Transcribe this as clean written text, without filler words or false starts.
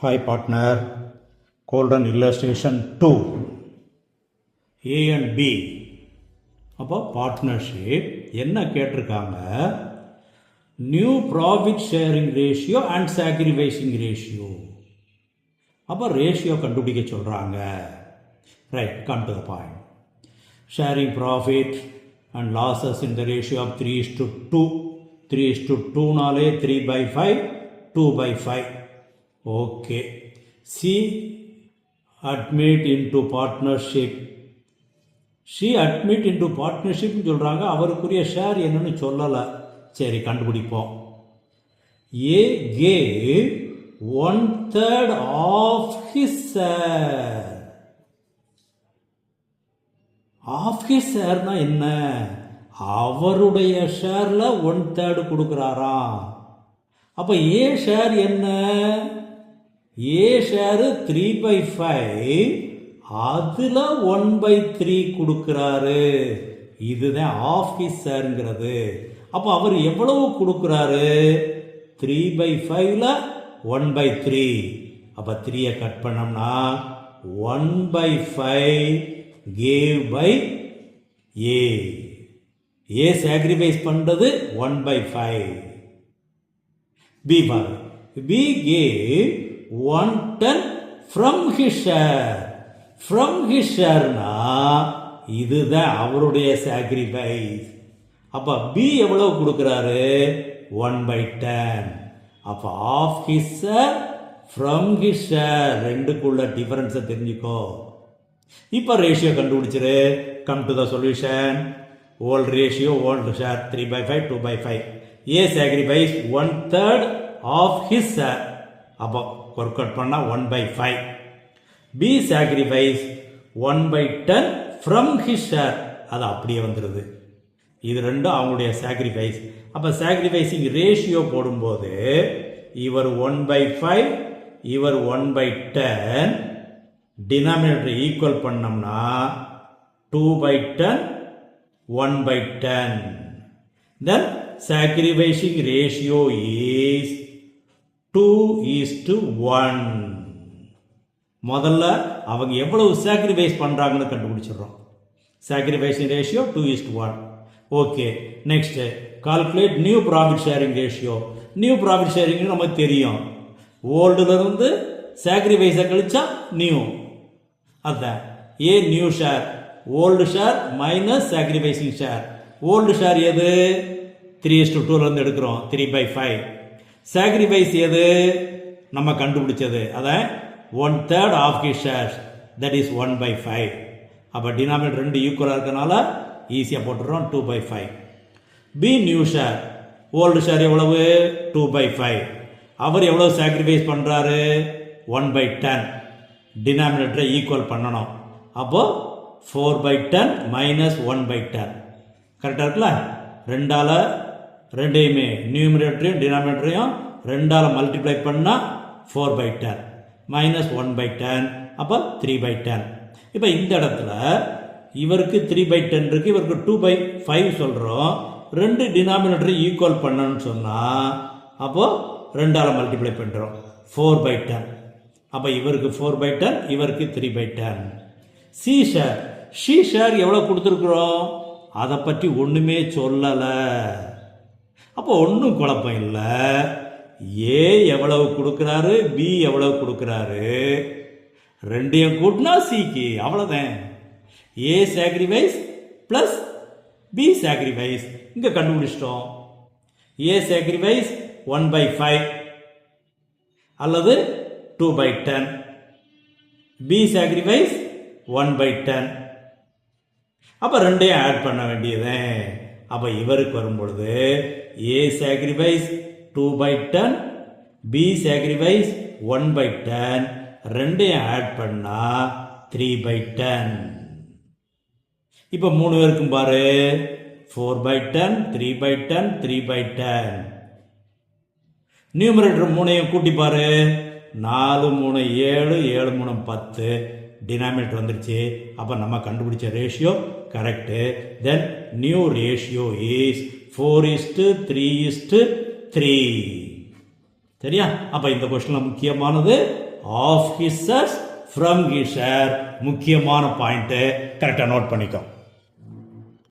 Hi partner, Golden Illustration 2, A and B. அப்போ partnership என்ன கேட்டிருக்காங்க, new profit sharing ratio and sacrificing ratio. அப்போ ratio கண்டுபிடிக்க சொல்கிறாங்க. Right, come to the point. Sharing profit and losses in the ratio of 3:2. 3:2நாலே 3/5, 2/5. Okay. C admit into partnership. She admit into பார்ட்னர்ஷிப்னு சொல்கிறாங்க. அவருக்குரிய ஷேர் என்னன்னு சொல்லலை. சரி, கண்டுபிடிப்போம். A gave 1/3 of his share. Of his ஷேர்னா என்ன? அவருடைய ஷேரில் 1/3 கொடுக்குறாராம். அப்போ ஏ ஷேர் என்ன? ஏ ஷேரு 3/5, அதில் 1/3 கொடுக்குறாரு. இதுதான் ஆஃப் ஹிஸ் ஷேருங்கிறது. அப்போ அவர் எவ்வளவு கொடுக்குறாரு? 3/5ல் 1/3. அப்போ 3யை கட் பண்ணோம்னா 1/5 gave by A. A sacrifice பண்ணுறது 1/5. பி பாரு. B gave 1/10 from his share. from his shareனா இதுதான் அவருடைய சாக்ரிஃபைஸ். அப்போ பி எவ்வளவு கொடுக்குறாரு? 1/10. அப்போ of his share from his share ரெண்டுக்குள்ள டிஃபரன்ஸை தெரிஞ்சுக்கோ. இப்போ ரேஷியோ கண்டுபிடிச்சிரு. Come to the solution. Old ratio, old share 3/5, 2/5. A sacrifice 1/3 of his share. அப்போ ஒர்க் அவுட் பண்ணால் 1/5. B sacrifice 1/10 from his share. அது அப்படியே வந்துடுது. இது ரெண்டும் அவங்களுடைய சாக்ரிஃபைஸ். அப்போ சாக்ரிஃபைஸிங் ரேஷியோ போடும்போது இவர் 1/5, இவர் 1/10, டினாமினேட்டர் ஈக்குவல் பண்ணோம்னா 2/10, 1/10. தென் sacrificing ratio is 2:1. முதல்ல அவங்க எவ்வளவு சாக்ரிஃபைஸ் பண்றாங்கன்னு கண்டுபிடிச்சிடுறோம். Sacrificing ratio 2:1. Okay. Next, calculate new profit sharing ratio. New profit sharing நமக்கு தெரியும். ஓல்டுல இருந்து சாக்ரிஃபைஸை கழிச்சா நியூ. அதான் A new share. Old share minus sacrificing share. Old share எது? 3:2 எடுக்கிறோம், 3/5. சாக்ரிஃபைஸ் எது? நம்ம கண்டுபிடிச்சது. அதான் 1/3 of his share, that is 1/5. அப்போ டினாமினேட்டர் ரெண்டு ஈக்குவலாக இருக்கனால ஈஸியாக போட்டுறோம், 2/5. B new share. Old share எவ்வளவு? 2/5. அவர் எவ்வளவு சாக்ரிஃபைஸ் பண்ணுறாரு? 1/10. டினாமினேட்டரை ஈக்குவல் பண்ணணும். அப்போ 4/10 மைனஸ் 1/10. கரெக்டாக இருக்குல்ல? ரெண்டால ரெண்டையுமே நியூமினேட்டரையும் டினாமினேட்டரையும் ரெண்டால மல்டிப்ளை பண்ணால் 4/10 மைனஸ் 1/10. அப்போ 3/10. இப்போ இந்த இடத்துல இவருக்கு 3/10 இருக்கு, இவருக்கு 2/5 சொல்கிறோம். ரெண்டு டினாமினேட்டரை ஈக்குவல் பண்ணணும்னு சொன்னால் அப்போ ரெண்டால மல்டிப்ளை பண்ணுறோம், 4/10. அப்போ இவருக்கு 4/10, இவருக்கு 3/10. C share. ஷி ஷேர் எவ்வளோ கொடுத்துருக்குறோம்? அதை பற்றி ஒன்றுமே சொல்லலை. அப்போ ஒன்றும் குழப்பம் இல்லை. ஏ எவ்வளவு கொடுக்குறாரு, பி எவ்வளவு கொடுக்குறாரு, ரெண்டையும் கூட்டினா சிக்கு. அவ்வளோதான். A sacrifice plus B sacrifice இங்கே கண்டுபிடிச்சிட்டோம். ஏ சாக்ரிஃபைஸ் 1/5 அல்லது 2/10. B sacrifice 1/10. அப்போ ரெண்டையும் ஆட் பண்ண வேண்டியது. அப்போ இவருக்கு வரும்பொழுது ஏ சாக்ரிஃபைஸ் 2/10, பி சாக்ரிஃபைஸ் 1/10, ரெண்டையும் ஆட் பண்ணா 3/10. இப்போ 3 பேருக்கும் பாரு, 4/10, 3/10, 3/10. நியூமரேட்டர் 3ஐயும் கூட்டி பாரு, 4 3 7, 7 3 10. டினாமினேட்டர் வந்துருச்சு. அப்போ நம்ம கண்டுபிடிச்ச ratio correct. Then new ratio is 4:3:3. சரியா? அப்போ இந்த கொஸ்டினில் முக்கியமானது of his share from his share. முக்கியமான பாயிண்ட்டு கரெக்டாக நோட் பண்ணிக்கோ.